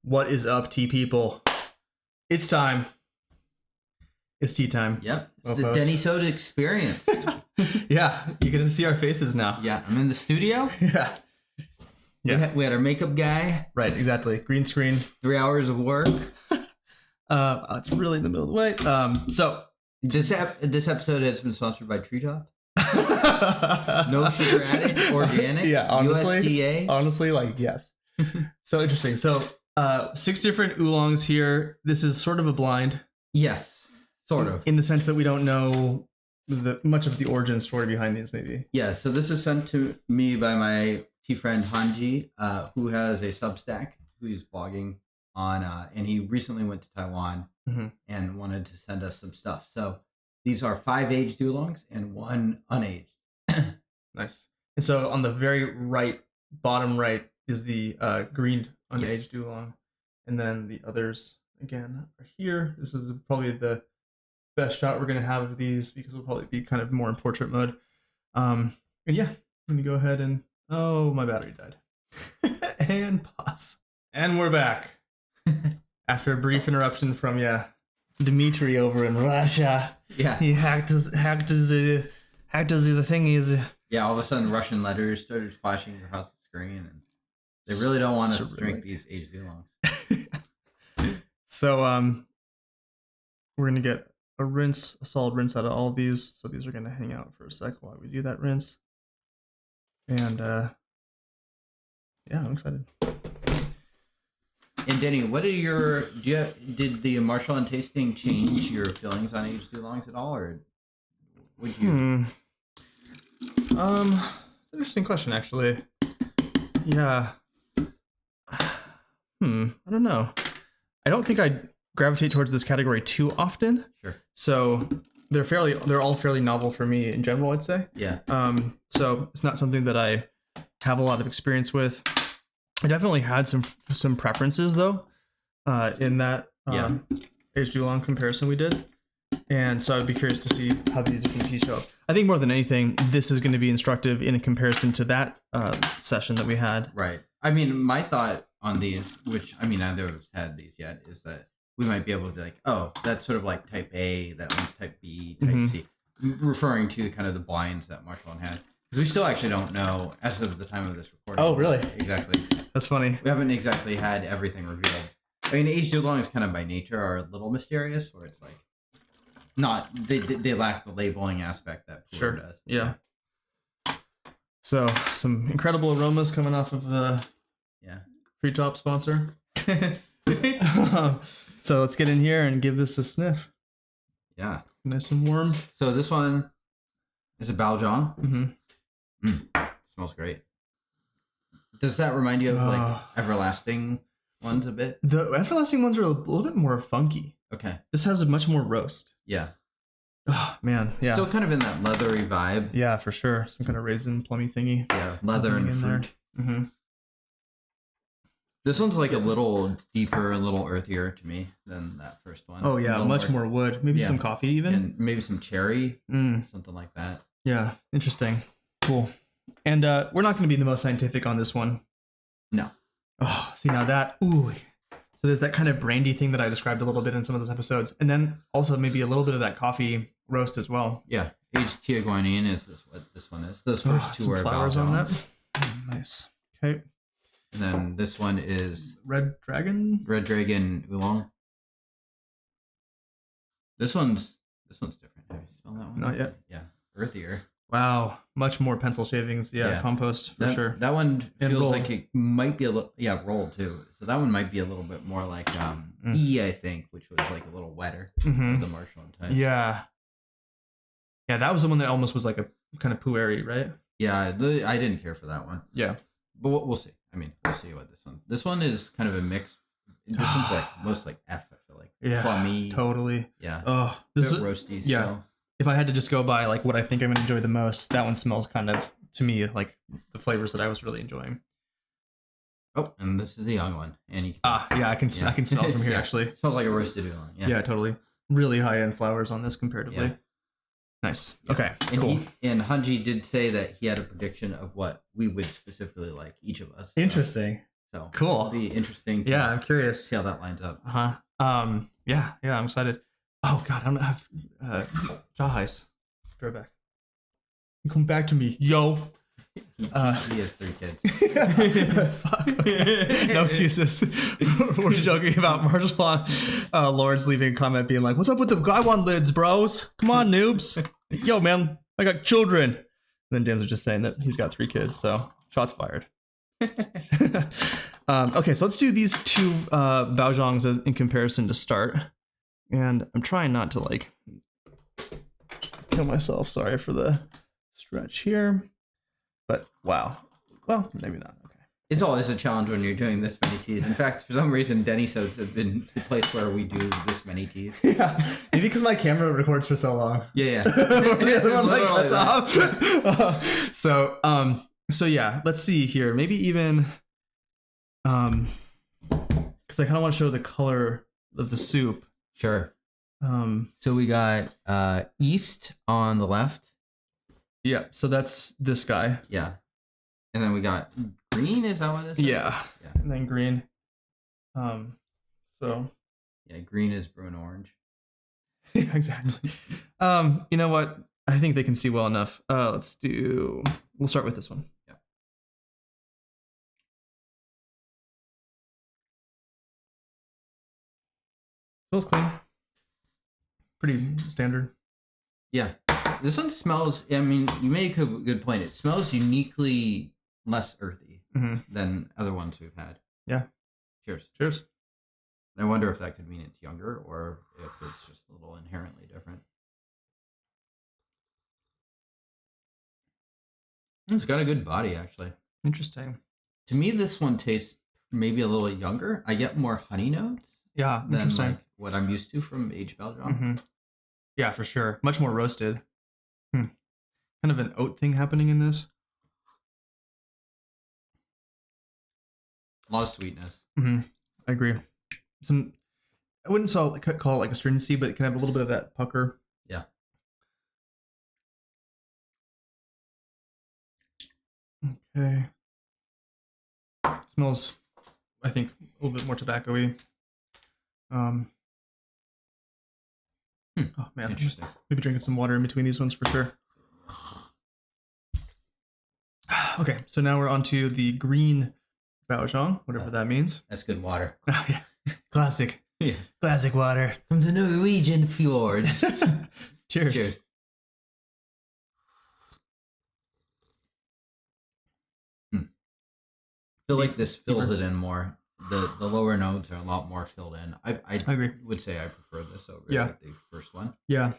What is up, tea people? It's time. It's tea time. Yep. It's the Dennysodes experience. Yeah, you get to see our faces now. Yeah, I'm in the studio. Yeah. Yeah. We had our makeup guy. Right, exactly. Green screen. 3 hours of work. It's really in the middle of the way. So this episode has been sponsored by Treetop. No sugar added, organic. Yeah, honestly, USDA. Honestly, yes. So interesting. So 6 different oolongs here. This is sort of a blind. Yes, sort of. In the sense that we don't know much of the origin story behind these, maybe. Yeah, so this is sent to me by my tea friend Hanji, who has a Substack, who's blogging on, and he recently went to Taiwan and wanted to send us some stuff. So these are 5 aged oolongs and 1 unaged. Nice. And so on the very right, bottom right, is the green unaged oolong, and then the others again are here. This is probably the best shot we're gonna have of these because we'll probably be kind of more in portrait mode. And yeah, I'm gonna go ahead and my battery died. And pause. And we're back after a brief interruption from Dimitri over in Russia. Yeah, he hacked the thingies. Yeah, all of a sudden Russian letters started flashing across the screen, and they really don't want us to drink these aged oolongs. So we're gonna get a solid rinse out of all of these. So these are gonna hang out for a sec while we do that rinse. And I'm excited. And Denny, what are did the Marshall and tasting change your feelings on aged oolongs at all, or would you? Interesting question, actually. Yeah. I don't know. I don't think I gravitate towards this category too often. Sure. So they're all fairly novel for me in general, I'd say. Yeah. So it's not something that I have a lot of experience with. I definitely had some preferences though, in that aged oolong comparison we did. And so I'd be curious to see how these different teas show up. I think more than anything, this is going to be instructive in comparison to that session that we had. Right. I mean, my thought on these, which I mean, neither of us had these yet, is that we might be able to that's sort of like type A, that one's type B, type C, referring to kind of the blinds that Marshall had. Because we still actually don't know as of the time of this recording. Oh, really? Exactly. That's funny. We haven't exactly had everything revealed. I mean, aged oolongs kind of by nature are a little mysterious, where it's like they lack the labeling aspect that Pure does. Yeah. So some incredible aromas coming off of the Treetop sponsor. So let's get in here and give this a sniff. Yeah. Nice and warm. So this one is a Baojong. Smells great. Does that remind you of like everlasting ones a bit? The everlasting ones are a little bit more funky. Okay. This has a much more roast. Yeah. Oh man. Yeah. Still kind of in that leathery vibe. Yeah, for sure. Some kind of raisin plummy thingy. Yeah, leather and fruit. This one's like a little deeper, a little earthier to me than that first one. Oh yeah, much more wood. Maybe some coffee even. And maybe some cherry, something like that. Yeah, interesting. Cool. And we're not going to be the most scientific on this one. No. Oh, see now that. Ooh. So there's that kind of brandy thing that I described a little bit in some of those episodes. And then also maybe a little bit of that coffee roast as well. Yeah. Aged tea guanine is what this one is. Those first two are flowers on that. Nice. Okay. And then this one is Red Dragon Oolong. This one's different. Have you smelled that one? Not yet. Yeah. Earthier. Wow, much more pencil shavings. Yeah. Compost for sure. That one feels like it might be a little, rolled too. So that one might be a little bit more like E, I think, which was like a little wetter with the Marshall type. Yeah. Yeah, that was the one that almost was like a kind of pu'eri, right? Yeah, I didn't care for that one. Yeah. But we'll see. I mean, we'll see what this one is kind of a mix. This one's like most like F, I feel like. Yeah. Plummy. Totally. Yeah. Oh, this is roasty. Yeah. Still. If I had to just go by like what I think I'm gonna enjoy the most, that one smells kind of to me like the flavors that I was really enjoying. Oh, and this is the young one, and I can smell it from here actually. It smells like a roasted oolong. Yeah, totally. Really high end flowers on this comparatively. Yeah. Nice. Yeah. Okay. And cool. And Hanji did say that he had a prediction of what we would specifically like, each of us. Interesting. So Cool. it'll be interesting to Yeah, I'm curious. see how that lines up. Yeah, I'm excited. Oh God, I don't have jaw heist. Be right back. Come back to me, yo. He has 3 kids. Fuck, okay. No excuses. We're joking about martial law. Lawrence leaving a comment being like, "What's up with the Gaiwan lids, bros? Come on, noobs. Yo, man, I got children." And then James was just saying that he's got 3 kids, so shots fired. Okay, so let's do these 2 Baozhongs in comparison to start. And I'm trying not to like kill myself. Sorry for the stretch here. But wow. Well, maybe not. Okay. It's always a challenge when you're doing this many teas. In fact, for some reason, Dennysodes have been the place where we do this many teas. Yeah, maybe because my camera records for so long. Yeah. The other one like cuts off. So yeah, let's see here. Maybe even because I kind of want to show the color of the soup. Sure. So we got East on the left. Yeah, so that's this guy. Yeah. And then we got green, is that what it is? Yeah. And then green. So yeah, green is brune orange. Yeah, exactly. You know what? I think they can see well enough. We'll start with this one. Yeah. Smells clean. Pretty standard. Yeah. This one smells, I mean, you made a good point. It smells uniquely less earthy than other ones we've had. Yeah. Cheers. Cheers. I wonder if that could mean it's younger or if it's just a little inherently different. It's got a good body, actually. Interesting. To me, this one tastes maybe a little younger. I get more honey notes. Yeah, than interesting. Like what I'm used to from aged Belgian. Yeah, for sure. Much more roasted. Kind of an oat thing happening in this. A lot of sweetness. I agree. I wouldn't call it like astringency, but it can have a little bit of that pucker. Yeah. Okay. Smells, I think, a little bit more tobacco-y. Oh man, interesting. Maybe drinking some water in between these ones for sure. Okay, so now we're on to the green Baozhong, whatever that means. That's good water. Yeah. Classic. Yeah. Classic water. From the Norwegian fjords. Cheers. Cheers. I feel like this fills it in more. The lower notes are a lot more filled in. I agree. Would say I prefer this over the first one. Yeah.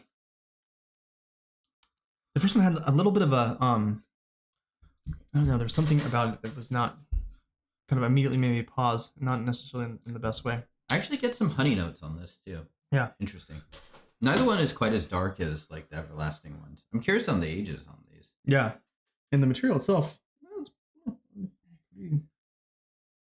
The first one had a little bit of a I don't know, there's something about it that was not kind of immediately made me pause, not necessarily in the best way. I actually get some honey notes on this too. Yeah. Interesting. Neither one is quite as dark as like the everlasting ones. I'm curious on the ages on these. Yeah. And the material itself,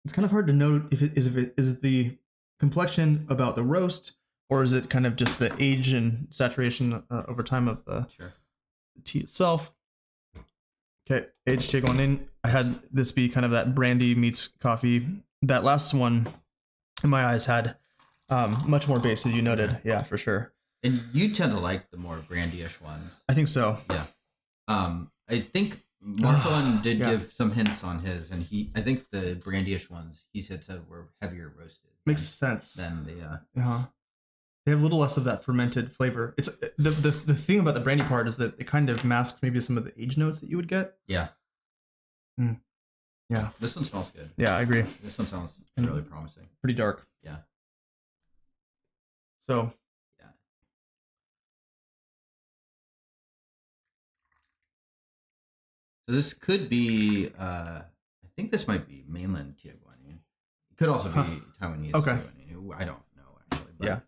it's kind of hard to know if it is the complexion about the roast, or is it kind of just the age and saturation over time of the tea itself. Okay, aged tea going in. I had this be kind of that brandy meets coffee. That last one, in my eyes, had much more base, as you noted. Yeah, for sure. And you tend to like the more brandyish ones. I think so. Yeah. I think Marcelin did give some hints on his, and I think the brandyish ones he said were heavier roasted. Makes sense. Than the they have a little less of that fermented flavor. It's the thing about the brandy part is that it kind of masks maybe some of the age notes that you would get. Yeah. Yeah. This one smells good. Yeah, I agree. This one sounds really promising. Pretty dark. Yeah. So. Yeah. So this could be. I think this might be mainland Tiaguanian. It could also be Taiwanese. Okay. Tiaguanian. I don't know actually. But yeah.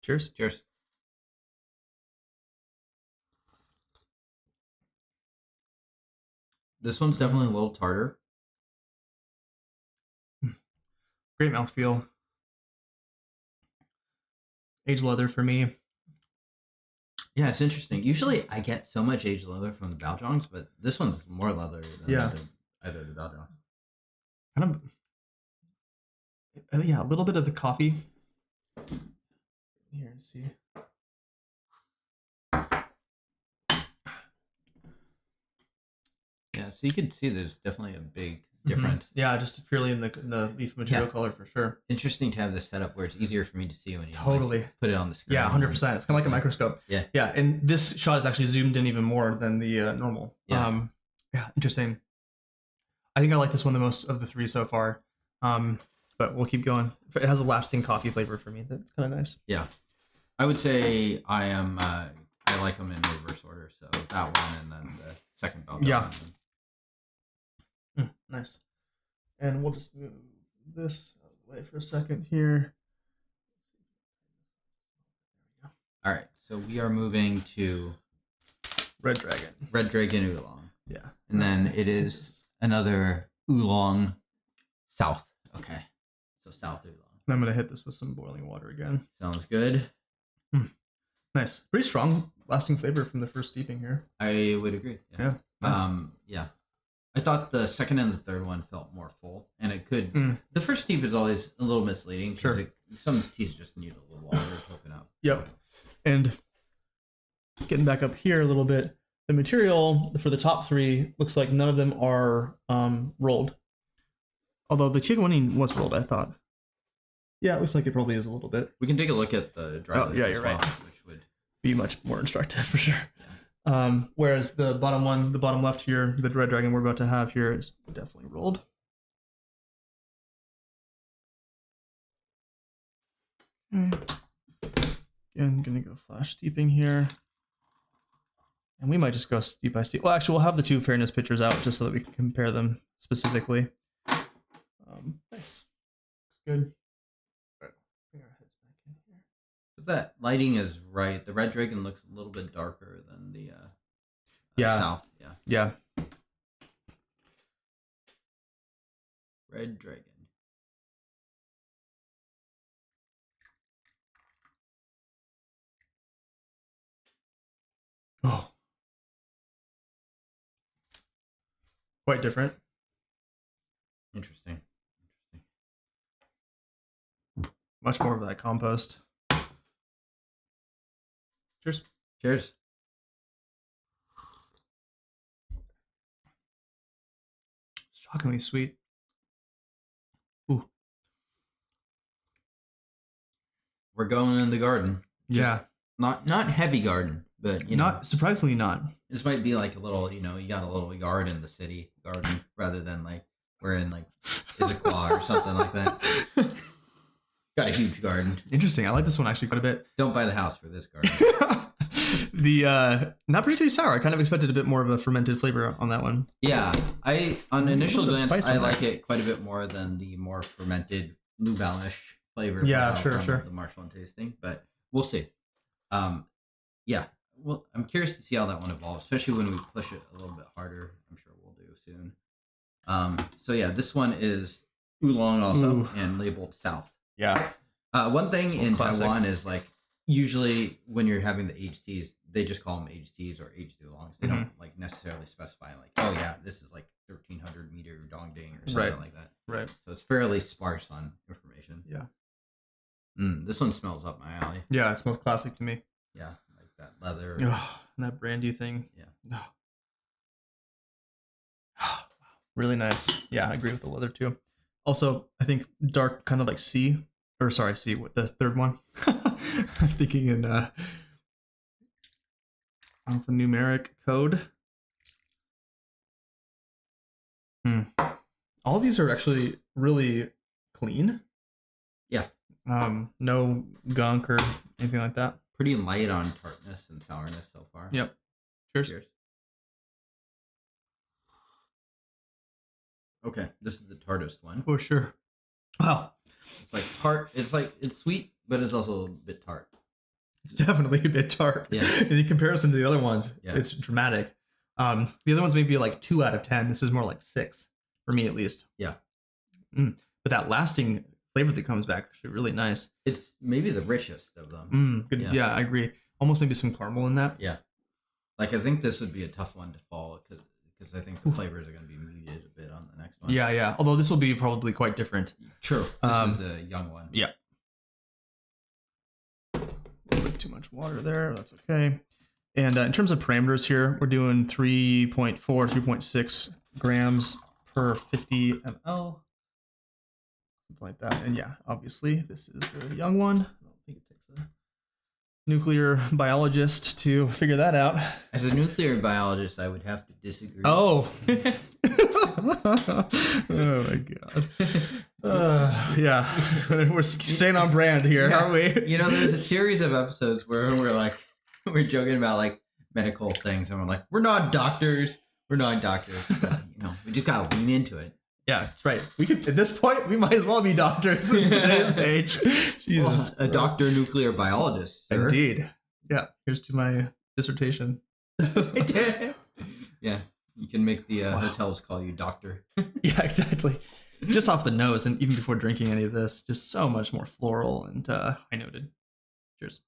Cheers. Cheers. This one's definitely a little tartar. Great mouthfeel. Aged leather for me. Yeah, it's interesting. Usually I get so much aged leather from the Baojongs, but this one's more leather than either of the Baojongs. kind of, yeah, a little bit of the coffee. Here, see. Yeah, so you can see there's definitely a big difference. Yeah, just purely in the leaf material color for sure. Interesting to have this setup where it's easier for me to see when you totally put it on the screen. Yeah, 100%. It's kind of like a microscope. Yeah. Yeah, and this shot is actually zoomed in even more than the normal. Yeah. Yeah, interesting. I think I like this one the most of the three so far. But we'll keep going. It has a lasting coffee flavor for me. That's kind of nice. Yeah. I would say I like them in reverse order. So that one and then the second bell. Yeah. Nice. And we'll just move this away for a second here. All right. So we are moving to Red Dragon. Red Dragon Oolong. Yeah. And then it is another Oolong South. Okay. So South Oolong. And I'm going to hit this with some boiling water again. Sounds good. Nice. Pretty strong lasting flavor from the first steeping here. I would agree. Yeah. Nice. Yeah. I thought the second and the third one felt more full, and it could. The first steep is always a little misleading. Sure. Some teas just need a little water to open up. Yep. And getting back up here a little bit, the material for the top three looks like none of them are rolled. Although the Chihuahuin was rolled, I thought. Yeah, it looks like it probably is a little bit. We can take a look at the dry leaf as well, which would be much more instructive for sure. Yeah. Whereas the bottom left here, the Red Dragon we're about to have here is definitely rolled. Again, gonna go flash steeping here. And we might just go steep by steep. Well, actually, we'll have the two fairness pictures out just so that we can compare them specifically. Nice. Looks good. Bring our heads back in here. So that lighting is right. The Red Dragon looks a little bit darker than the South. Yeah. Red Dragon. Oh. Quite different. Interesting. Much more of that compost. Cheers. Cheers. Shockingly sweet. Ooh. We're going in the garden. Yeah. Not heavy garden, but not surprisingly not. This might be like a little, you got a little yard in the city garden rather than like we're in like Issaquah or something like that. Got a huge garden. Interesting. I like this one actually quite a bit. Don't buy the house for this garden. The not particularly sour. I kind of expected a bit more of a fermented flavor on that one. Yeah, on initial glance, I like it quite a bit more than the more fermented Lubalish flavor. Yeah, sure. The marshmallow tasting, but we'll see. Yeah. Well, I'm curious to see how that one evolves, especially when we push it a little bit harder. I'm sure we'll do soon. So yeah, this one is Oolong also and labeled South. Yeah. One thing in classic. Taiwan is like usually when you're having the aged teas, they just call them aged teas or aged oolongs. They don't like necessarily specify like, oh yeah, this is like 1300 meter dongding or something like that. Right. So it's fairly sparse on information. Yeah. This one smells up my alley. Yeah, it smells classic to me. Yeah, like that leather. And that brandy thing. Yeah. Really nice. Yeah, I agree with the leather too. Also, I think dark kind of like C, what the third one. I'm thinking in alphanumeric code. All these are actually really clean. Yeah. No gunk or anything like that. Pretty light on tartness and sourness so far. Yep. Cheers. Okay, this is the tartest one. For sure. Wow. It's like tart. It's sweet, but it's also a bit tart. It's definitely a bit tart. Yeah. In comparison to the other ones, it's dramatic. The other ones may be like 2 out of 10. This is more like 6 for me at least. Yeah. But that lasting flavor that comes back is really nice. It's maybe the richest of them. Good. Yeah, I agree. Almost maybe some caramel in that. Yeah. Like I think this would be a tough one to follow because because I think the flavors are going to be muted a bit on the next one. Yeah. Although this will be probably quite different. True. This is the young one. Yeah. A little bit too much water there. That's okay. And in terms of parameters here, we're doing 3.4, 3.6 grams per 50 ml. Something like that. And yeah, obviously, this is the young one. I don't think it takes a nuclear biologist to figure that out. As a nuclear biologist, I would have to disagree. Oh. Oh my god. Yeah, we're staying on brand here, aren't we? You know, there's a series of episodes where we're joking about like medical things, and we're like, we're not doctors, but we just gotta lean into it. Yeah, that's right. We could, at this point, we might as well be doctors in today's age. Jesus, well, a doctor nuclear biologist, sir. Indeed. Yeah. Here's to my dissertation. Yeah, you can make the hotels call you doctor. Yeah, exactly. Just off the nose, and even before drinking any of this, just so much more floral and high noted. Cheers.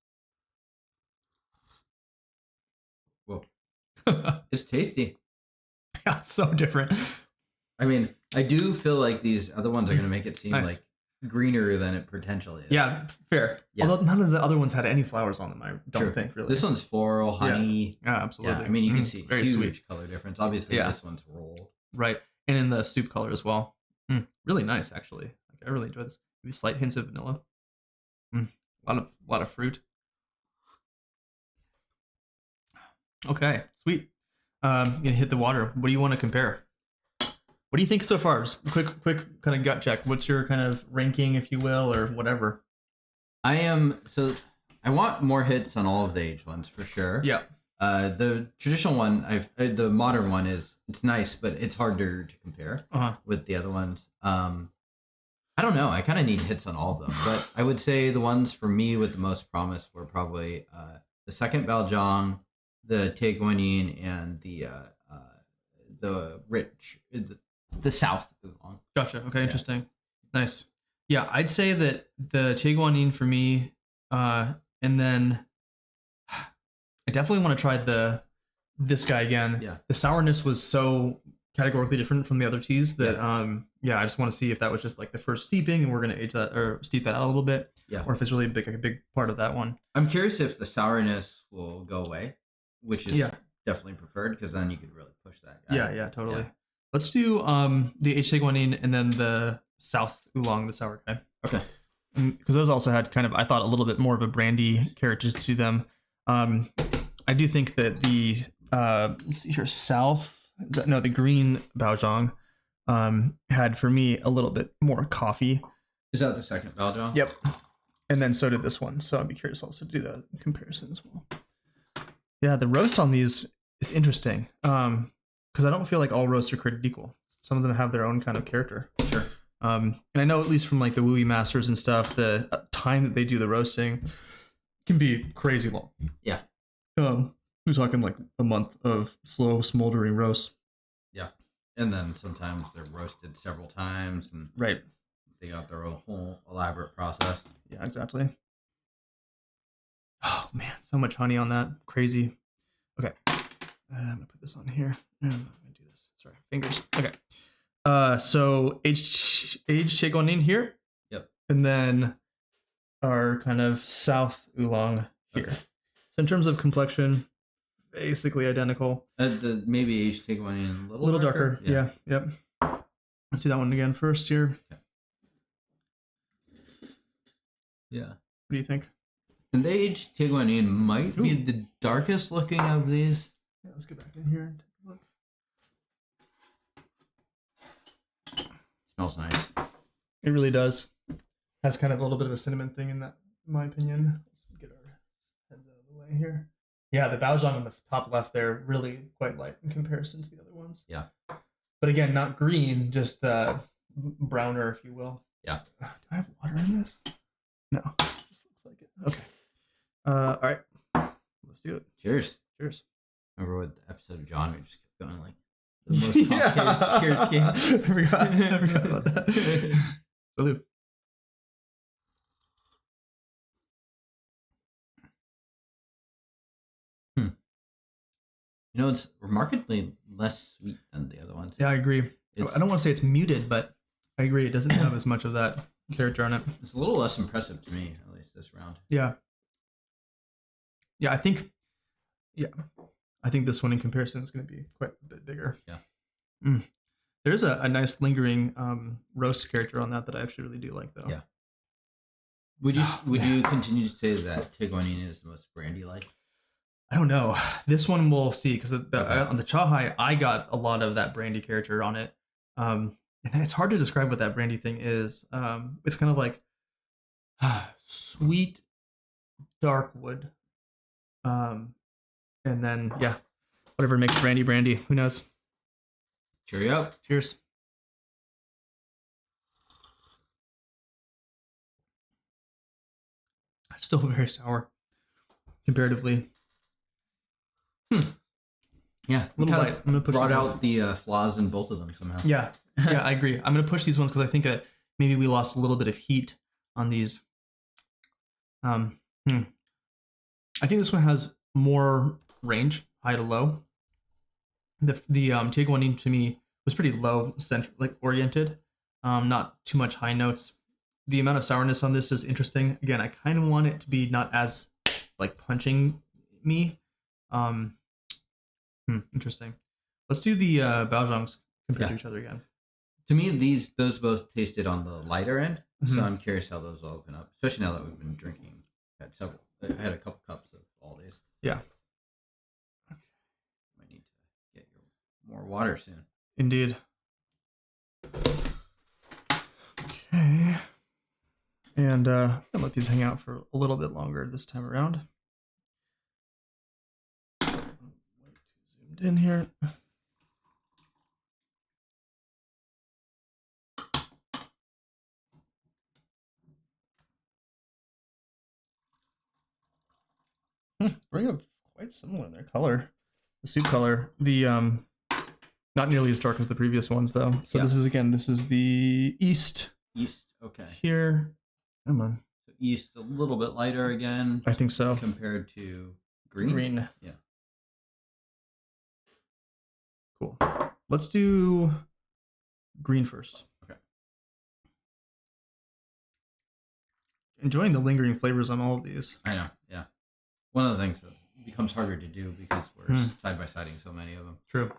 Whoa, it's tasty. Yeah, it's so different. I mean, I do feel like these other ones are going to make it seem Nice. like greener than it potentially is. Yeah, fair. Yeah. Although none of the other ones had any flowers on them, I don't True. think, really. This one's floral, honey. Yeah, absolutely. Yeah, I mean, you can see very huge sweet. color difference. Obviously, Yeah. this one's rolled. Right. And in the soup color as well. Really nice, actually. Like, I really enjoy this. Maybe slight hints of vanilla. A lot of fruit. Okay, sweet. Gonna hit the water. What do you want to compare? What do you think so far? Just quick kind of gut check. What's your kind of ranking, if you will, or whatever? I want more hits on all of the age ones for sure. Yeah. The traditional one, the modern one it's nice, but it's harder to compare with the other ones. I don't know. I kind of need hits on all of them, but I would say the ones for me with the most promise were probably the second Baljong, the Taeguanyin, and the South Oolong. Gotcha. Okay, yeah. Interesting. Nice. Yeah, I'd say that the Taeguanyin for me, and then I definitely want to try this guy again. Yeah. The sourness was so categorically different from the other teas that I just want to see if that was just like the first steeping and we're gonna age that or steep that out a little bit. Yeah. Or if it's really a big part of that one. I'm curious if the sourness will go away, which is definitely preferred because then you could really push that guy. Yeah, totally. Yeah. Let's do the H Taeguanyin and then the South Oolong, the sour guy. Okay. Because those also had kind of, I thought, a little bit more of a brandy character to them. I do think that the let's see here, the green Baojong had for me a little bit more coffee. Is that the second Baojong? Yep. And then so did this one. So I'd be curious also to do the comparison as well. Yeah, the roast on these is interesting. Because I don't feel like all roasts are created equal. Some of them have their own kind of character. Sure. And I know at least from like the Wooey Masters and stuff, the time that they do the roasting can be crazy long. Yeah. We're talking like a month of slow smoldering roasts. Yeah. And then sometimes they're roasted several times and they got their own whole elaborate process. Yeah, exactly. Oh man, so much honey on that. Crazy. Okay. I'm gonna put this on here. I'm gonna do this. Sorry, fingers. Okay. So aged Taeguanyin here. Yep. And then our kind of South Oolong here. Okay. So in terms of complexion, basically identical. Maybe aged Taeguanyin a little darker. Yeah. Yep. Let's do that one again first here. Okay. Yeah. What do you think? And the aged Taeguanyin might be the darkest looking of these. Yeah, let's get back in here and take a look. Smells nice. It really does. Has kind of a little bit of a cinnamon thing in that, in my opinion. Let's get our heads out of the way here. Yeah, the Baojong on the top left there, really quite light in comparison to the other ones. Yeah. But again, not green, just browner, if you will. Yeah. Do I have water in this? No. Just looks like it. Okay. All right. Let's do it. Cheers. Cheers. Remember what the episode of John, we just kept going like the most complicated cheers game. I forgot about that. Salute. You know, it's remarkably less sweet than the other ones. Yeah, I agree. It's I don't want to say it's muted, but I agree. It doesn't have as much of that character on it. it's a little less impressive to me, at least this round. Yeah. Yeah, I think. Yeah, I think this one in comparison is going to be quite a bit bigger. Yeah. There's a nice lingering roast character on that I actually really do like, though. Yeah. Would you continue to say that Tiguanina is the most brandy like? I don't know. This one we'll see, because Okay. on the Chahai, I got a lot of that brandy character on it. And it's hard to describe what that brandy thing is. It's kind of like sweet dark wood. And then, yeah, whatever makes brandy. Who knows? Cheery up. Cheers. Still very sour, comparatively. Yeah, A little light. I'm gonna push brought these out ones. the flaws in both of them somehow. Yeah, I agree. I'm gonna push these ones because I think maybe we lost a little bit of heat on these. I think this one has more range, high to low. The Tiguanine to me was pretty low, like oriented, not too much high notes. The amount of sourness on this is interesting. Again, I kind of want it to be not as like punching me. Interesting. Let's do the Baozhangs compared to each other again. To me, those both tasted on the lighter end, Mhm. so I'm curious how those will open up, especially now that we've been drinking. I had a couple cups of all these. Yeah. Might need to get your more water soon. Indeed. Okay. And I'm gonna let these hang out for a little bit longer this time around. Zoomed in here. Bring up quite similar in their color. The soup color. The not nearly as dark as the previous ones though. So this is the East. East, okay. Here. Come on. So East a little bit lighter again. I think so. Compared to green. Green. Yeah. Cool. Let's do green first. Okay. Enjoying the lingering flavors on all of these. I know, yeah. One of the things that becomes harder to do because we're side by siding so many of them. True.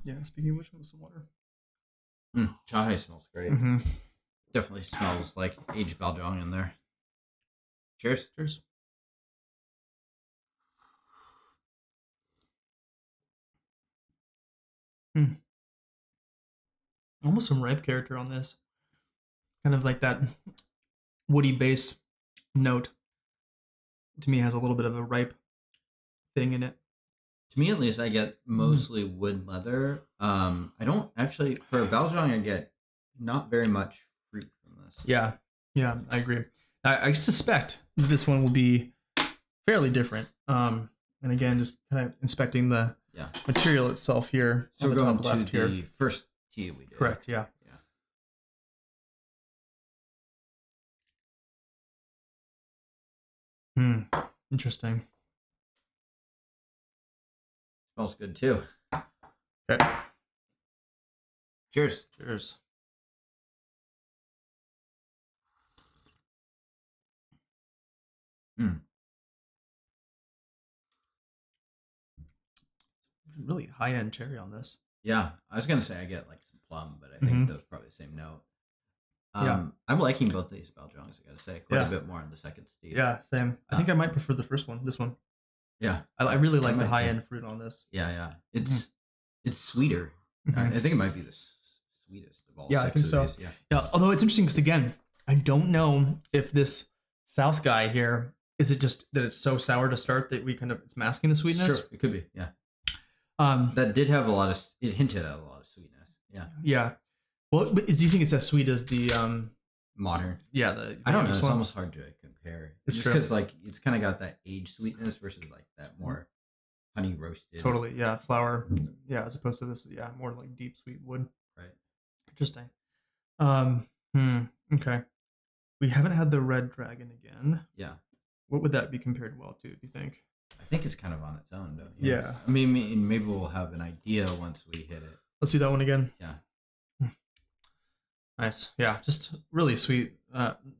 Yeah, speaking of which, I want some water. Chai smells great. Mm-hmm. Definitely smells like aged Baozhang in there. Cheers. Cheers. Almost some ripe character on this. Kind of like that woody base note. To me, has a little bit of a ripe thing in it. To me, at least, I get mostly wood leather. I don't actually, for Baozhang, I get not very much fruit from this. Yeah, I agree. I suspect this one will be fairly different. And again, just kind of inspecting the material itself here. So we're going to the first tea we did. Correct, yeah. Interesting. Smells good too. Okay. Cheers. Cheers. Really high end cherry on this. Yeah, I was gonna say I get like some plum, but I think those probably the same note. I'm liking both these Baozhangs, I gotta say. Quite a bit more on the second Steve. Yeah, same. I think I might prefer the first one. This one. Yeah. I really like the high end fruit on this. Yeah. It's sweeter. I think it might be the sweetest of all I think so. These. Yeah. Although it's interesting because again, I don't know if this South guy here is it just that it's so sour to start that it's masking the sweetness. Sure, it could be. Yeah. That did have it hinted at a lot of sweetness. Yeah. Yeah. Well, but do you think it's as sweet as the modern? Yeah, I don't know. It's almost hard to compare. It's just because like it's kind of got that aged sweetness versus like that more honey roasted. Totally, yeah, flour. Yeah, as opposed to this, more like deep sweet wood. Right. Interesting. Okay. We haven't had the red dragon again. Yeah. What would that be compared well to? Do you think? I think it's kind of on its own, don't you? Yeah. I mean, maybe we'll have an idea once we hit it. Let's do that one again. Yeah. Nice. Yeah, just really sweet.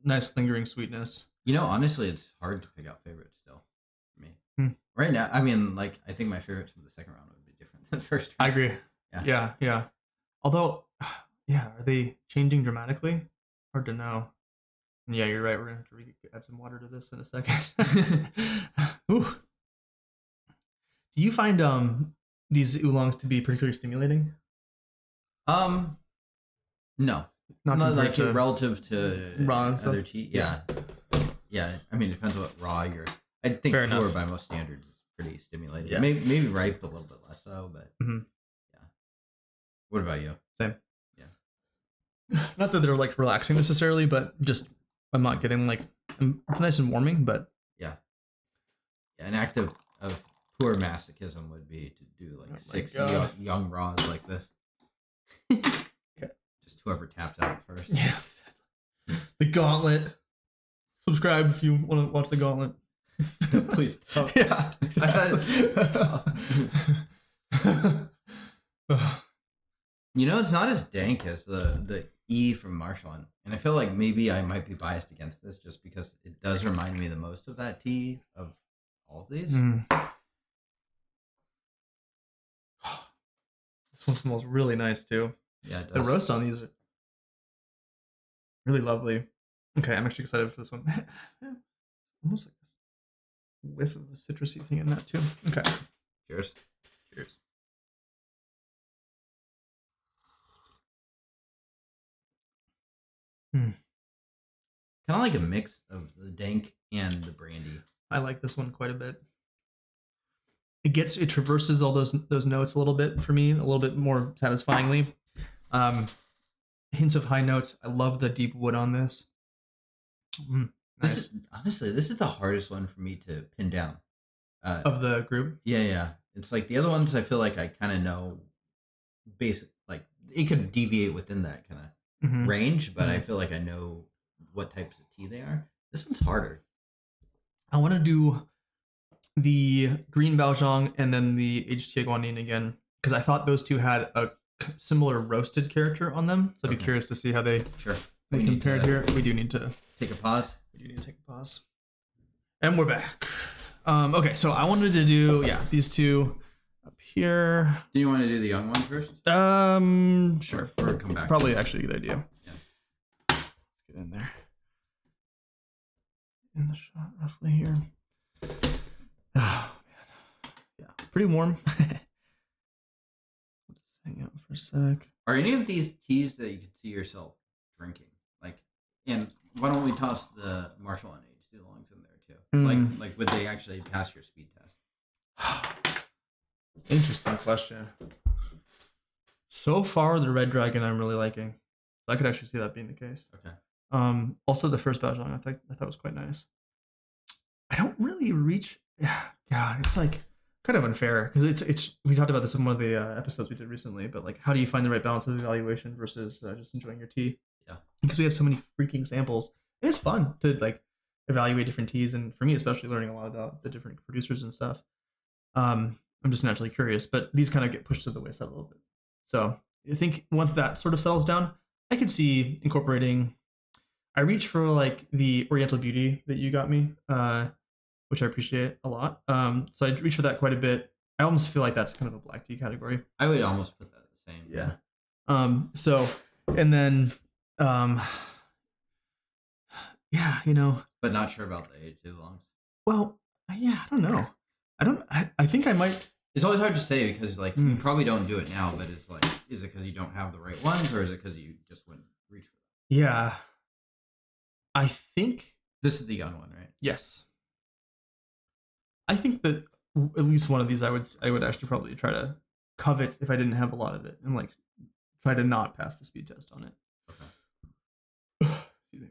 Nice lingering sweetness. Honestly, it's hard to pick out favorites still for me. Right now, I mean, like, I think my favorites from the second round would be different than the first round. I agree. Yeah. Although, yeah, are they changing dramatically? Hard to know. And yeah, you're right. We're gonna have to add some water to this in a second. Ooh. Do you find these oolongs to be particularly stimulating? No, not like relative to raw other tea. Yeah. I mean, it depends what raw you're. I think pure by most standards is pretty stimulating. Yeah. Maybe ripe a little bit less so, but yeah. What about you? Same. Yeah. Not that they're like relaxing necessarily, but just I'm not getting like it's nice and warming, but yeah. An act of pure masochism would be to do like 6 young raws like this. Okay. Just whoever taps out first. Yeah. The Gauntlet. Subscribe if you want to watch the Gauntlet. Please don't. Yeah. Exactly. It's not as dank as the E from Marshall, and I feel like maybe I might be biased against this just because it does remind me the most of that tea of all of these. This one smells really nice too. Yeah, it does. The roast on these are really lovely. Okay, I'm actually excited for this one. Almost like a whiff of a citrusy thing in that too. Okay. Cheers. Kind of like a mix of the dank and the brandy. I like this one quite a bit. It traverses all those notes a little bit for me, a little bit more satisfyingly. Hints of high notes. I love the deep wood on this. Nice. This is the hardest one for me to pin down. Of the group? Yeah. It's like the other ones I feel like I kind of know basic, like it could deviate within that kind of range, but I feel like I know what types of tea they are. This one's harder. I want to do the green Baozhang and then the aged Guanyin again, because I thought those two had a similar roasted character on them. So I'd be curious to see how they compared here. We do need to take a pause. And we're back. Okay, so I wanted to do these two up here. Do you want to do the young one first? Sure. Or come back. Probably actually a good idea. Yeah. Let's get in there. In the shot roughly here. Oh man. Yeah, pretty warm. Let's hang out for a sec. Are any of these teas that you could see yourself drinking? And why don't we toss the Marshall and Age Oolongs in there too? Like would they actually pass your speed test? Interesting question. So far, the Red Dragon I'm really liking. I could actually see that being the case. Okay. Also the first Baozhang I thought was quite nice. I don't really reach. Yeah, it's like kind of unfair because it's we talked about this in one of the episodes we did recently, but like how do you find the right balance of evaluation versus just enjoying your tea? Yeah. Because we have so many freaking samples. It is fun to like evaluate different teas, and for me especially learning a lot about the different producers and stuff. I'm just naturally curious, but these kind of get pushed to the wayside a little bit. So I think once that sort of settles down, I could see incorporating. I reach for like the Oriental Beauty that you got me, which I appreciate a lot. So I reach for that quite a bit. I almost feel like that's kind of a black tea category. I would almost put that the same. Yeah. So, and then, yeah, But not sure about the age too long. Well, yeah, I don't know. I think I might. It's always hard to say because like you probably don't do it now, but it's like, is it because you don't have the right ones, or is it because you just wouldn't reach for them? Yeah. I think this is the young one, right? Yes. I think that at least one of these I would actually probably try to covet if I didn't have a lot of it, and like try to not pass the speed test on it. Okay. Excuse me.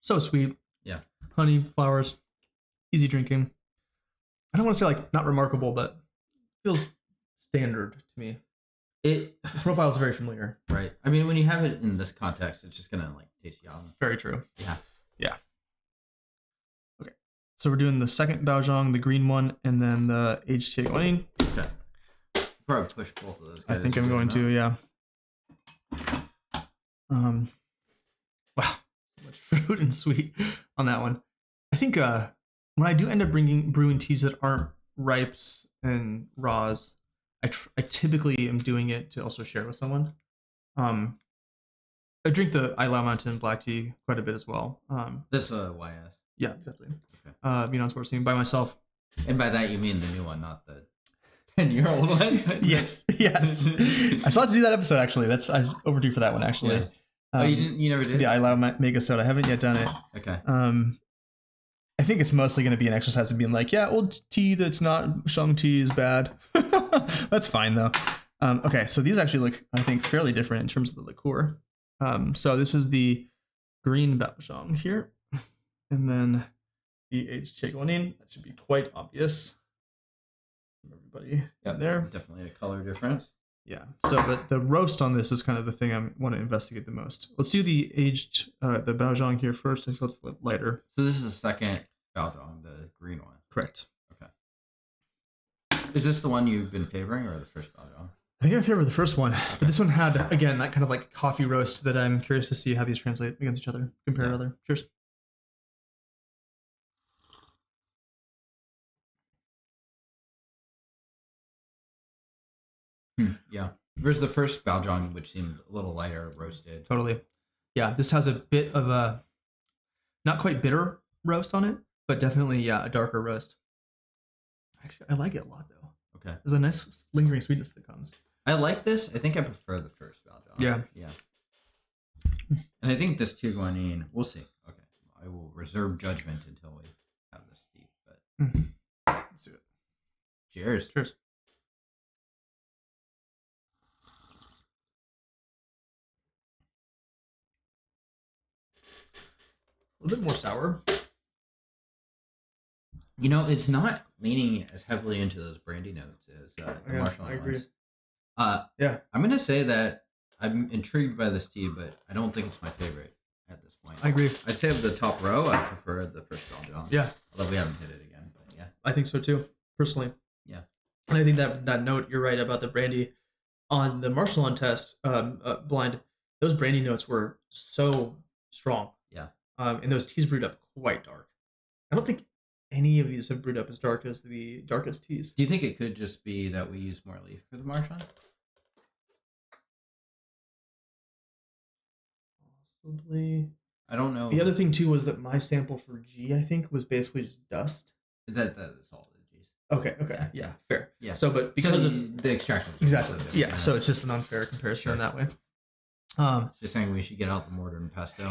So sweet. Yeah. Honey, flowers, easy drinking. I don't want to say like not remarkable, but feels standard to me. The profile is very familiar. Right. I mean, when you have it in this context, it's just gonna like taste young. Very true. Yeah. Yeah. Okay. So we're doing the second Baozhong, the green one, and then the HTA Guanyin. Okay. Probably push both of those guys. I think I'm going to, yeah. Wow, so much fruit and sweet on that one. I think when I do end up brewing teas that aren't ripes and raws, I typically am doing it to also share with someone. I drink the Islao Mountain black tea quite a bit as well. That's a YS. Yeah, exactly. Okay. On sports team by myself. And by that you mean the new one, not the 10-year-old one. yes. I still have to do that episode actually. I'm overdue for that one actually. Yeah. Oh, you never did? Yeah, I Islao Mega Soda. I haven't yet done it. Okay. I think it's mostly going to be an exercise of being like, yeah, old tea that's not Shang tea is bad. That's fine though. Okay, so these actually look, I think, fairly different in terms of the liqueur. So this is the green Baozhong here, and then the aged Guanyin. That should be quite obvious from everybody in there. Definitely a color difference. Yeah. So, but the roast on this is kind of the thing I want to investigate the most. Let's do the aged, the Baozhong here first. I think that's lighter. So this is the second Baozhong, the green one. Correct. Okay. Is this the one you've been favoring, or the first Baozhong? I think I favor the first one, but this one had, again, that kind of like coffee roast that I'm curious to see how these translate against each other, compare to other. Cheers. Yeah. There's the first Baozhong, which seemed a little lighter, roasted. Totally. Yeah, this has a bit of a, not quite bitter roast on it, but definitely, a darker roast. Actually, I like it a lot, though. Okay. There's a nice lingering sweetness that comes. I like this. I think I prefer the first Baozhong. Yeah. And I think this two Guanyin, we'll see. Okay. I will reserve judgment until we have this deep. But Let's do it. Cheers. Cheers. A little bit more sour. You know, it's not leaning as heavily into those brandy notes as the Marshall I agree. ones. Yeah. I'm going to say that I'm intrigued by this tea, but I don't think it's my favorite at this point. I agree. I'd say of the top row, I prefer the first Baozhong. Yeah. Although we haven't hit it again, but yeah. I think so too, personally. Yeah. And I think that note, you're right about the brandy. On the Marshall test blind, those brandy notes were so strong. Yeah. And those teas brewed up quite dark. I don't think any of these have brewed up as dark as the darkest teas. Do you think it could just be that we use more leaf for the Marshall? Possibly. I don't know. The other thing too was that my sample for G, I think, was basically just dust. That is all the G's. Okay. Yeah, fair. Yeah. So, but because of the extraction. exactly. Yeah. So it's just an unfair comparison in that way. It's just saying we should get out the mortar and pestle.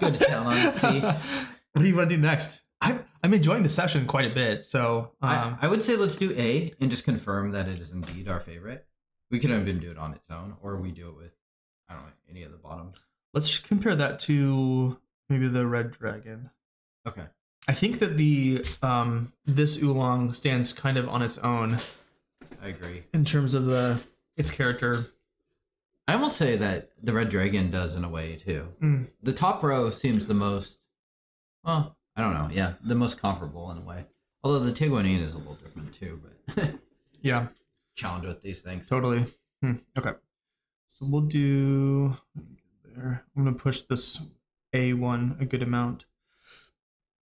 Go to town on the sea. What do you want to do next? I'm enjoying the session quite a bit. So I would say let's do A and just confirm that it is indeed our favorite. We could even do it on its own, or we do it with, I don't know, any of the bottoms. Let's compare that to maybe the Red Dragon. Okay. I think that the this Oolong stands kind of on its own. I agree. In terms of its character. I will say that the Red Dragon does in a way too. The top row seems the most, well, I don't know. Yeah, the most comparable in a way. Although the Tiguanine is a little different too, but yeah, challenge with these things. Totally. Okay, so we'll do there. I'm gonna push this A1 a good amount,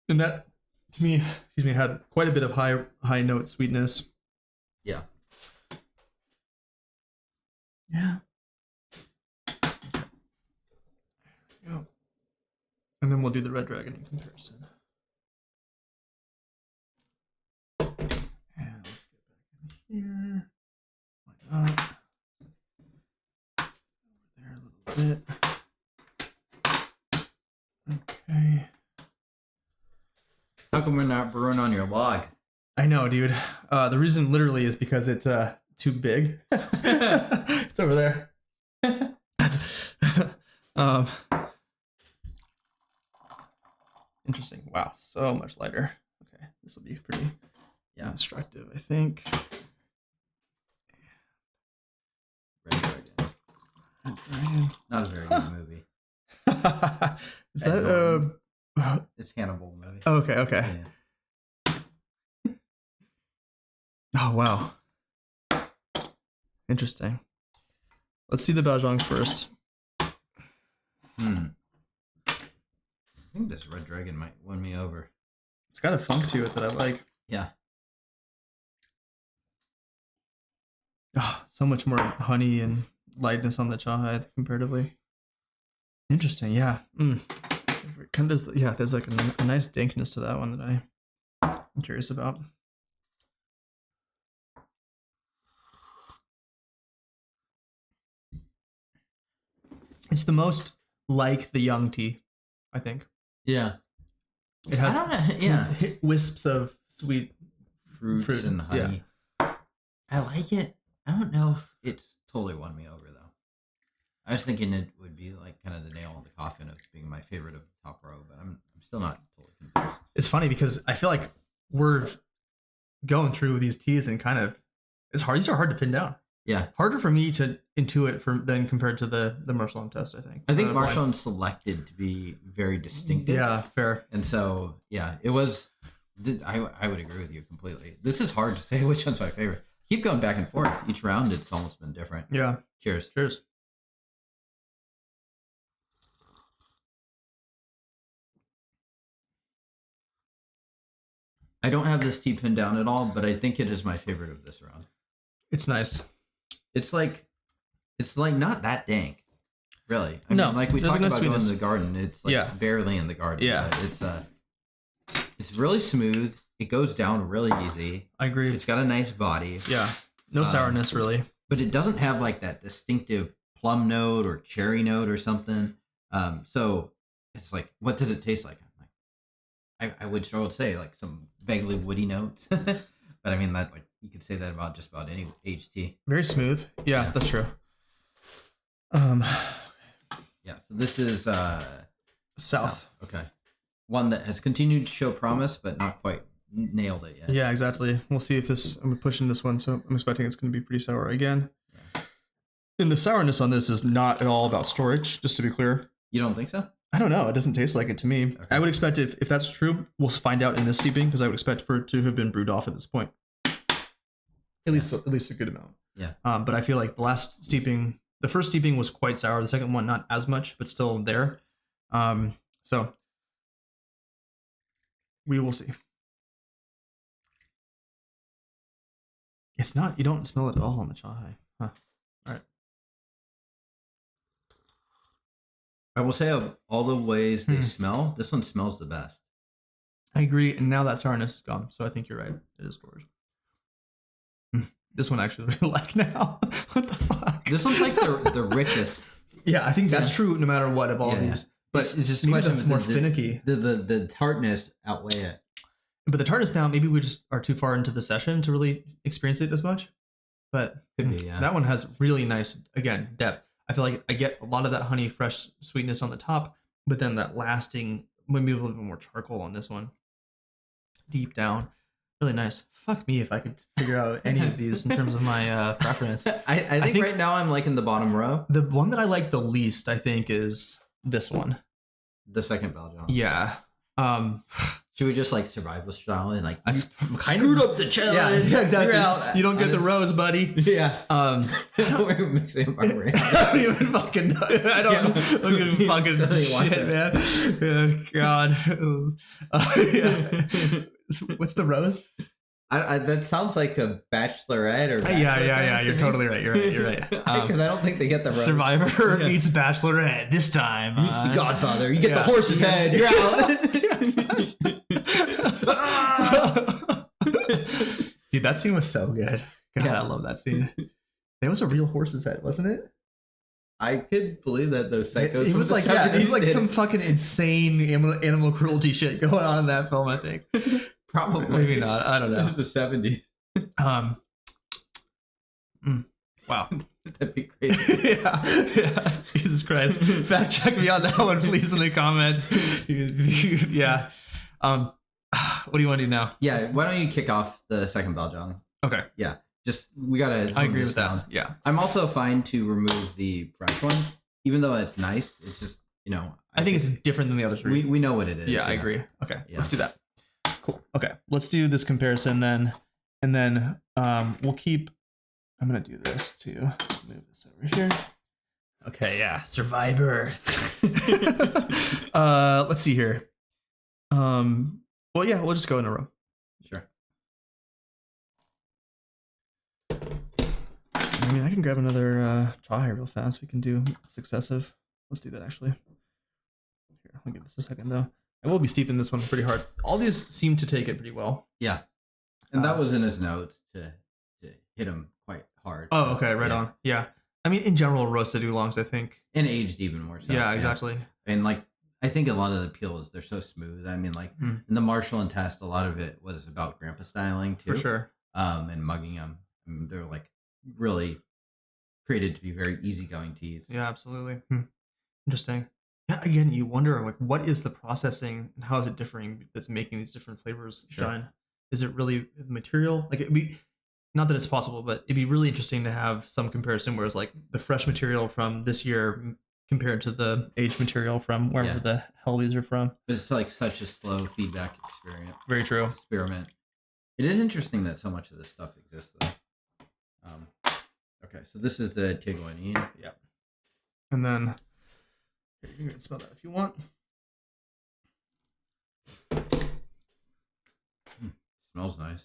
and that to me, had quite a bit of high note sweetness. Yeah. Yeah. Yeah. And then we'll do the Red Dragon in comparison. And let's get back in here. Why not? Over there a little bit. Okay. How come we're not brewing on your log? I know, dude. The reason literally is because it's too big. It's over there. Interesting. Wow, so much lighter. Okay, this will be pretty instructive, I think. Red Dragon. Red Dragon. Not a very good movie. Is that It's Hannibal movie. Okay. Yeah. Oh wow, interesting. Let's see the Baozhong first. I think this Red Dragon might win me over. It's got a funk to it that I like. Yeah. Oh, so much more honey and lightness on the Chahai comparatively. Interesting, yeah. Kind of, yeah. There's like a nice dankness to that one that I'm curious about. It's the most like the young tea, I think. Yeah. It has wisps of sweet fruit and honey. Yeah. I like it. I don't know if it's totally won me over though. I was thinking it would be like kind of the nail in the coffin of being my favorite of the top row, but I'm still not totally convinced. It's funny because I feel like we're going through these teas and kind of it's hard. These are hard to pin down. Yeah, harder for me to intuit than compared to the Marshland test. I think Marshland selected to be very distinctive. Yeah, fair. And so yeah, it was. I would agree with you completely. This is hard to say which one's my favorite. Keep going back and forth. Each round, it's almost been different. Yeah. Cheers. Cheers. I don't have this tea pinned down at all, but I think it is my favorite of this round. It's nice. It's like not that dank, really. I mean, like we talked about going in the garden. It's like barely in the garden. Yeah. It's really smooth. It goes down really easy. I agree. It's got a nice body. Yeah. No sourness really. But it doesn't have like that distinctive plum note or cherry note or something. So it's like, what does it taste like? I would say like some vaguely woody notes. But I mean that like you could say that about just about any aged tea. Very smooth. Yeah, that's true. Yeah, so this is South. Okay. One that has continued to show promise but not quite nailed it yet. Yeah, exactly. We'll see if I'm pushing this one, so I'm expecting it's going to be pretty sour again. Yeah. And the sourness on this is not at all about storage, just to be clear. You don't think so? I don't know. It doesn't taste like it to me. Okay. I would expect if that's true, we'll find out in this steeping because I would expect for it to have been brewed off at this point. At least a good amount. Yeah. But I feel like the first steeping was quite sour. The second one not as much, but still there. So we will see. It's not. You don't smell it at all on the Chahai. Huh. All right. I will say of all the ways they smell, this one smells the best. I agree, and now that sourness is gone, so I think you're right. It is storage. This one I actually really like now. What the fuck? This one's like the richest. Yeah, I think that's true no matter what of all these. But it's just a question of more finicky. The tartness outweigh it. But the tartness now, maybe we just are too far into the session to really experience it as much. But could be, yeah. That one has really nice, again, depth. I feel like I get a lot of that honey fresh sweetness on the top, but then that lasting, maybe a little bit more charcoal on this one. Deep down. Really nice. Fuck me if I could figure out any of these in terms of my preference. I think right now I'm liking the bottom row. The one that I like the least, I think, is this one. The second Baozhong. Yeah. Should we just like survival style and like screwed up the challenge? Yeah, exactly. You don't get the rose, buddy. Yeah. We're mixing up our brain. I don't even fucking know. I don't even fucking shit, man. God. What's the rose? That sounds like a bachelorette or yeah. You're totally right. You're right. Because I don't think they get the rose. Survivor meets bachelorette this time. Meets the Godfather. You get the horse's head. You're out. Dude, that scene was so good. God, I love that scene. That was a real horse's head, wasn't it? I could believe that those psychos. It was like some fucking insane animal cruelty shit going on in that film. I think. Probably. Maybe not. I don't know. It was the 70s. Wow. That'd be crazy. Yeah. Jesus Christ. Fact check me on that one, please, in the comments. Yeah. What do you want to do now? Yeah. Why don't you kick off the second Baozhong? Okay. Yeah. Just we gotta. I agree with that. Yeah. I'm also fine to remove the fresh one, even though it's nice. I think it's different than the other three. We know what it is. Yeah, I agree. Okay, let's do that. Cool. Okay, let's do this comparison then, and then we'll keep. I'm gonna do this too. Move this over here. Okay, yeah, Survivor. Let's see here. Well, yeah, we'll just go in a row. Sure. I mean, I can grab another try real fast. We can do successive. Let's do that actually. Here, I'll give this a second though. I will be steeping this one pretty hard. All these seem to take it pretty well. Yeah, and that was in his notes to hit him quite hard. Oh, okay, right on. Yeah, I mean, in general, roasted oolongs, I think, and aged even more so. Yeah, exactly. And like, I think a lot of the peel is they're so smooth. I mean, like in the Marshall and Test, a lot of it was about grandpa styling too. For sure. And mugging them. I mean, they're like really created to be very easygoing teas. Yeah, absolutely. Interesting. Yeah, again, you wonder like what is the processing and how is it differing that's making these different flavors shine? Is it really the material? Like it'd be not that it's possible, but it'd be really interesting to have some comparison where it's like the fresh material from this year compared to the aged material from wherever the hell these are from. It's like such a slow feedback experience. Very true. Experiment. It is interesting that so much of this stuff exists though. Okay, so this is the Tiguanine. Yeah. And then you can smell that if you want. Smells nice.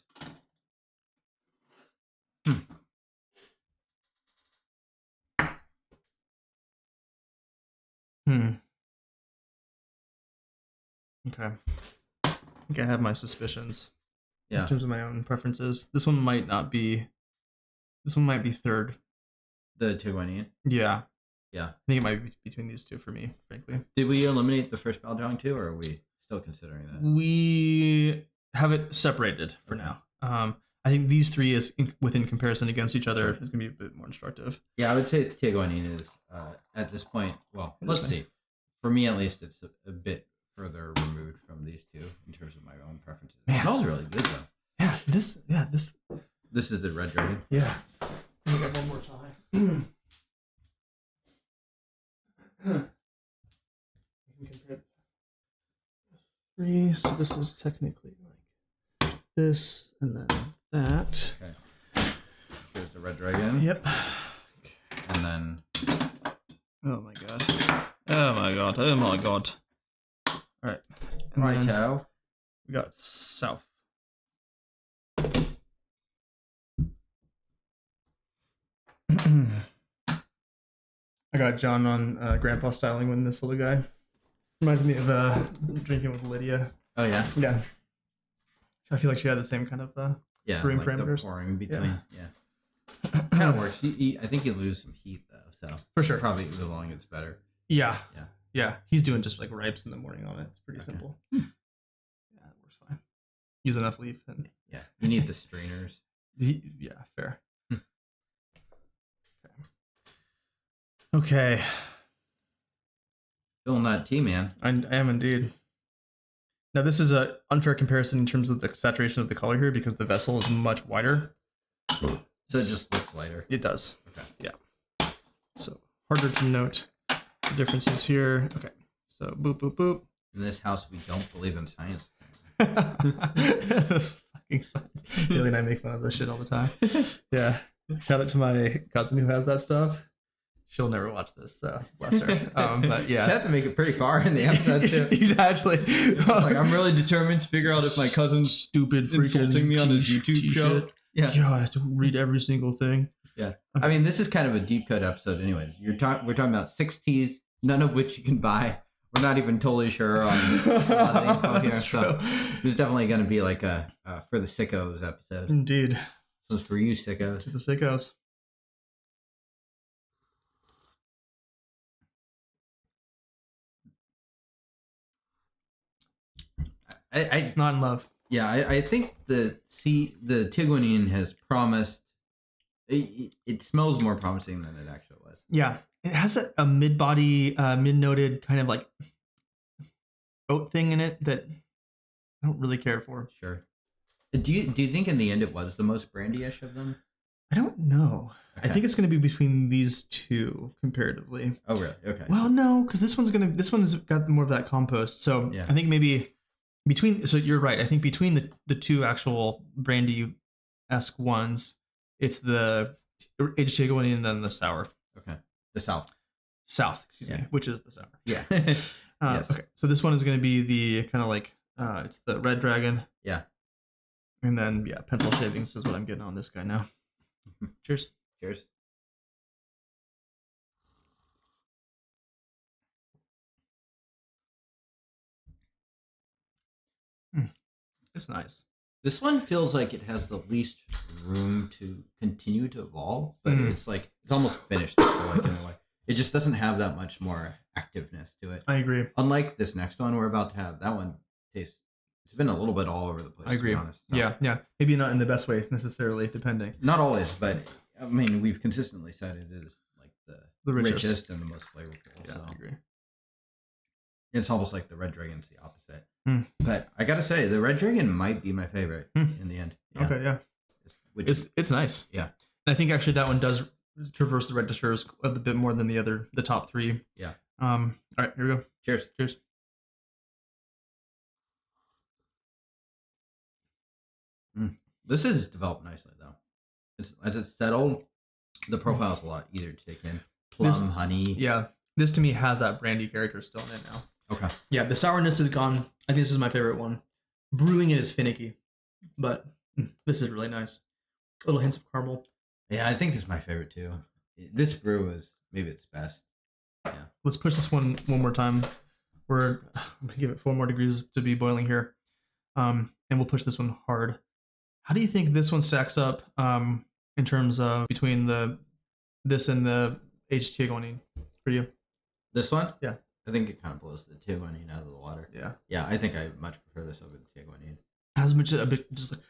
Okay. I think I have my suspicions. Yeah. In terms of my own preferences. This one might be third. The Tiguanine? Yeah. Yeah. I think it might be between these two for me, frankly. Did we eliminate the first Baljong too, or are we still considering that? We have it separated for now. I think these three is within comparison against each other is going to be a bit more instructive. Yeah, I would say Tiguanine is at this point. Well, let's see. For me, at least, it's a bit further removed from these two in terms of my own preferences. It smells really good though. Yeah, this. This is the Red Dragon. Yeah. Let me get one more time. Three. So this is technically like this, and then that. Okay. Here's the Red Dragon. Yep. And then. Oh my god. Oh my god. Oh my god. All right. Righto. We got South. I got John on grandpa styling when this little guy. Reminds me of drinking with Lydia. Oh yeah. Yeah. I feel like she had the same kind of brewing like parameters. The pouring between. Yeah. Kind of works. I think you lose some heat though, so for sure. Probably Oolong it's better. Yeah. He's doing just like ripes in the morning on it. It's pretty simple. Yeah, it works fine. Use enough leaf and you need the strainers. Yeah, fair. Okay. Feeling that tea, man. I am indeed. Now this is an unfair comparison in terms of the saturation of the color here because the vessel is much wider. So it just looks lighter. It does. Okay. Yeah. So harder to note the differences here. Okay. So boop boop boop. In this house, we don't believe in science. Fucking science. Haley and I make fun of this shit all the time. Yeah. Shout out to my cousin who has that stuff. She'll never watch this, so bless her. But yeah, you have to make it pretty far in the episode too. Exactly. It's like I'm really determined to figure out if my cousin's stupid freaking insulting me on his YouTube show. Yeah, I have to read every single thing. Yeah, I mean this is kind of a deep cut episode, anyways. We're talking about 6 teas, none of which you can buy. We're not even totally sure on a lot of info here. So this is definitely going to be like a for the sickos episode. Indeed. So it's for you sickos. To the sickos. I not in love. Yeah, I think the Tiguanine has promised. It smells more promising than it actually was. Yeah, it has a mid-body, mid-noted kind of like oat thing in it that I don't really care for. Sure. Do you think in the end it was the most brandy-ish of them? I don't know. Okay. I think it's going to be between these two comparatively. Oh, really? Okay. Well, no, because this one's got more of that compost. So Yeah. I think maybe between. So you're right. I think between the two actual brandy-esque ones, it's the aged Chigawini and then the sour. Okay. The South, excuse Yeah. me, which is the sour. Yeah. Yes. Okay. So this one is going to be the kind of like it's the red dragon. Yeah. And then pencil shavings is what I'm getting on this guy now. Cheers. Cheers. It's nice. This one feels like it has the least room to continue to evolve, but it's almost finished. I feel like in a way, it just doesn't have that much more activeness to it. I agree. Unlike this next one we're about to have, that one tastes. It's been a little bit all over the place. I agree. To be honest. So, Yeah. Maybe not in the best way necessarily, depending. not always, but I mean, we've consistently said it is like the richest and the most flavorful. Yeah, so I agree. it's almost like the red dragon's the opposite. Mm. But I gotta say, the red dragon might be my favorite in the end. Yeah. Okay, yeah. It's nice. Yeah. And I think actually that one does traverse the registers a bit more than the top three. Yeah. All right, here we go. Cheers. Cheers. This is developed nicely though. As it's settled, the profile is a lot easier to take in. Plum, honey. Yeah. This to me has that brandy character still in it now. Okay. Yeah, the sourness is gone. I think this is my favorite one. Brewing it is finicky, but this is really nice. Little hints of caramel. Yeah, I think this is my favorite too. This brew is maybe its best. Yeah. Let's push this one more time. I'm gonna give it 4 more degrees to be boiling here, and we'll push this one hard. How do you think this one stacks up in terms of between this and the aged Tiaguanin for you? This one? Yeah. I think it kind of blows the Tiaguanin out of the water. Yeah. Yeah, I think I much prefer this over the Tiaguanin. Has a bit just like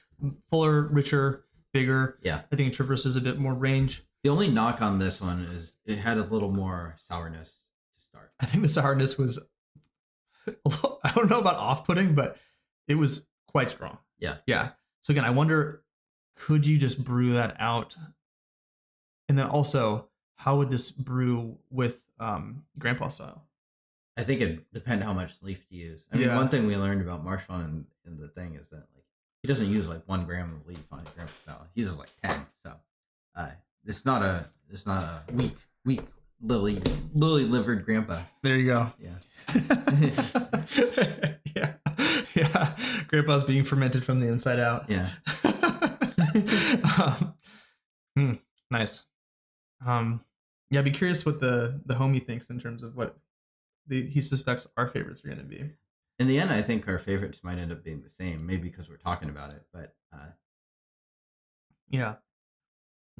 fuller, richer, bigger. Yeah. I think it traverses a bit more range. The only knock on this one is it had a little more sourness to start. I think the sourness was, I don't know about off-putting, but it was quite strong. Yeah. Yeah. So again, I wonder, could you just brew that out? And then also, how would this brew with grandpa style? I think it depends how much leaf to use. I mean, one thing we learned about Marshall in the thing is that like he doesn't use like 1 gram of leaf on grandpa style. He uses like 10. So it's not a weak lily livered grandpa. There you go. Yeah. Yeah. Grandpa's being fermented from the inside out. Yeah. Nice. Yeah, I'd be curious what the homie thinks in terms of what he suspects our favorites are going to be. In the end, I think our favorites might end up being the same, maybe because we're talking about it, but yeah.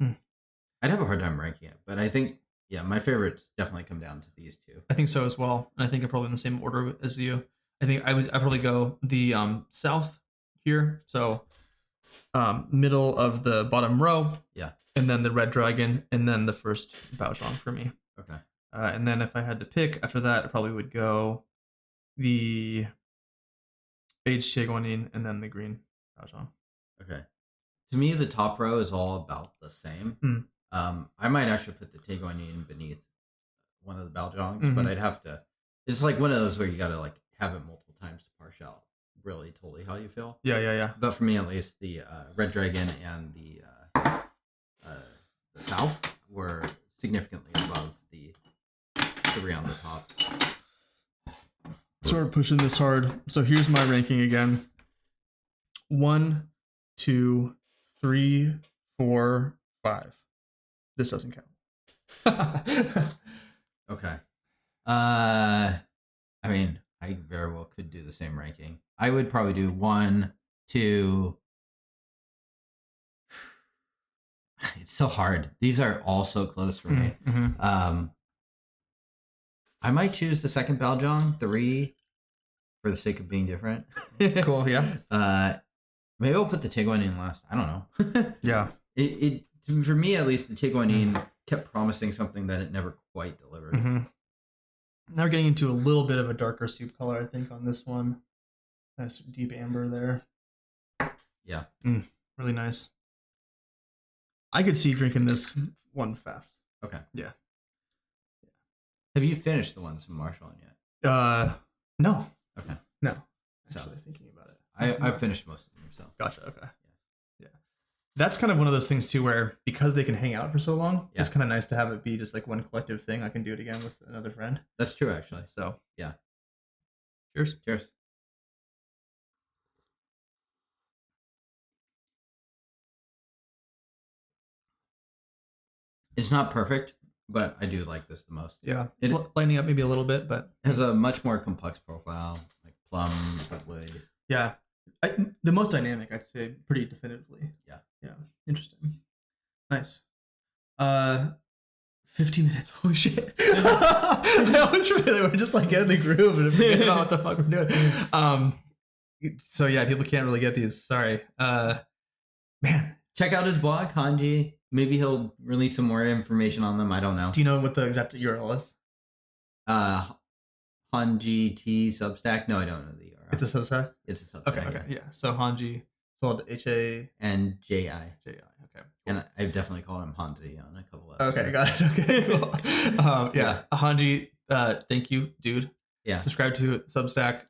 I'd have a hard time ranking it, but I think my favorites definitely come down to these two. I think so as well. And I think I'm probably in the same order as you. I think I'd probably go the south here, so middle of the bottom row. Yeah. And then the red dragon, and then the first Baozhong for me. Okay. And then if I had to pick after that, I probably would go the aged Chiguanin and then the green Baozhong. Okay. To me, the top row is all about the same. I might actually put the Teguanin beneath one of the Baozhongs, but I'd have to. It's like one of those where you gotta like have it multiple times to parse out really totally how you feel. Yeah. But for me, at least, the red dragon and the south were significantly above the 3 on the top. So we're pushing this hard. So here's my ranking again: 1, 2, 3, 4, 5. This doesn't count. Okay. I mean, I very well could do the same ranking. I would probably do 1, 2. It's so hard. These are all so close for me. I might choose the second Baozhong, 3, for the sake of being different. Cool, yeah. Maybe I'll put the Tiguanin last. I don't know. Yeah. It for me at least, the Tiguanin kept promising something that it never quite delivered. Now we're getting into a little bit of a darker soup color, I think, on this one. Nice deep amber there. Yeah. Really nice. I could see drinking this one fast. Okay. Yeah. Have you finished the ones from Marshall yet? No. Okay. No. So, Actually, thinking about it. I've finished most of them. So. Gotcha. Okay. Yeah. That's kind of one of those things too, where because they can hang out for so long, it's kind of nice to have it be just like one collective thing. I can do it again with another friend. That's true, actually. So yeah. Cheers. Cheers. It's not perfect, but I do like this the most. Yeah, it's lighting up maybe a little bit, but it has a much more complex profile, like plums, wood. Yeah, the most dynamic, I'd say, pretty definitively. Yeah. Yeah, interesting. Nice. 15 minutes. Holy shit. We're just like getting the groove and forgetting about what the fuck we're doing. So yeah, people can't really get these. Sorry. Man. Check out his blog, Hanji. Maybe he'll release some more information on them. I don't know. Do you know what the exact URL is? Hanji T Substack. No, I don't know the URL. It's a Substack? It's a Substack. Okay. Yeah. So Hanji, spelled H-A... and J-I. J-I. Okay. Cool. And I've definitely called him Hanji on a couple of episodes. Okay, got it. Okay, cool. Yeah. Hanji, thank you, dude. Yeah. Subscribe to Substack.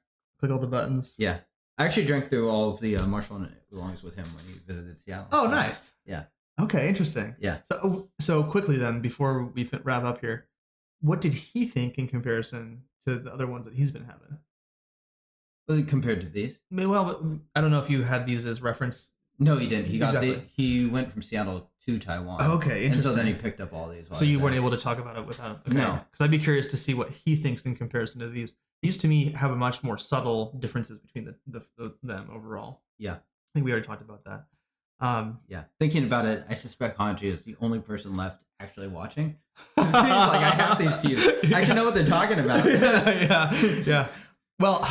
Click all the buttons. Yeah. I actually drank through all of the Marshall and Oolongs with him when he visited Seattle. Oh, nice. Yeah. Okay, interesting. Yeah. So quickly then, before we wrap up here, what did he think in comparison to the other ones that he's been having? Compared to these? Well, I don't know if you had these as reference. No, he didn't. He went from Seattle to Taiwan. Okay, interesting. And so then he picked up all these. So you weren't able to talk about it without. Okay. No, because I'd be curious to see what he thinks in comparison to these. These to me have a much more subtle differences between them overall. Yeah, I think we already talked about that. Yeah, thinking about it, I suspect Hanji is the only person left actually watching. He's like, I have these to you. I actually know what they're talking about. Yeah. Well,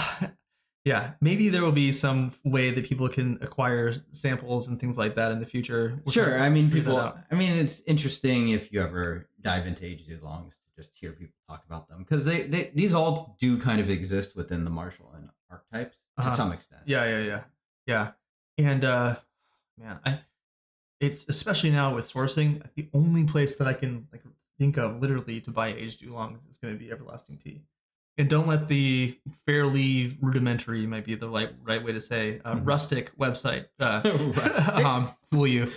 yeah, maybe there will be some way that people can acquire samples and things like that in the future. Sure. I mean, it's interesting if you ever dive into H2Longs to just hear people talk about them, because these all do kind of exist within the Marshall and archetypes to some extent. Yeah. And man, it's especially now with sourcing, the only place that I can think of literally to buy H2Longs is going to be Everlasting Tea. And don't let the fairly rudimentary, might be the right way to say, rustic website fool you.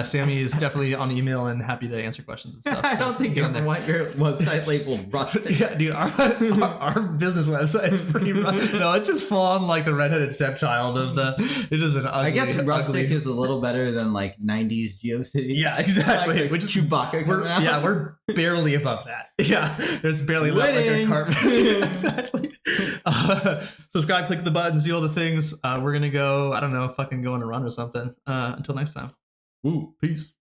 Sammy is definitely on email and happy to answer questions and stuff. I don't think you want your website labeled rustic. Yeah, dude, our business website is pretty rustic. No, it's just full on like the redheaded stepchild of the. It is an ugly. I guess rustic is a little better than like 90s GeoCity. Yeah, exactly. Like Which Chewbacca. We're barely above that. Yeah, there's barely left like a carpet. Exactly. Subscribe, click the buttons, do all the things. We're gonna go. I don't know, fucking go on a run or something. Until next time. Peace.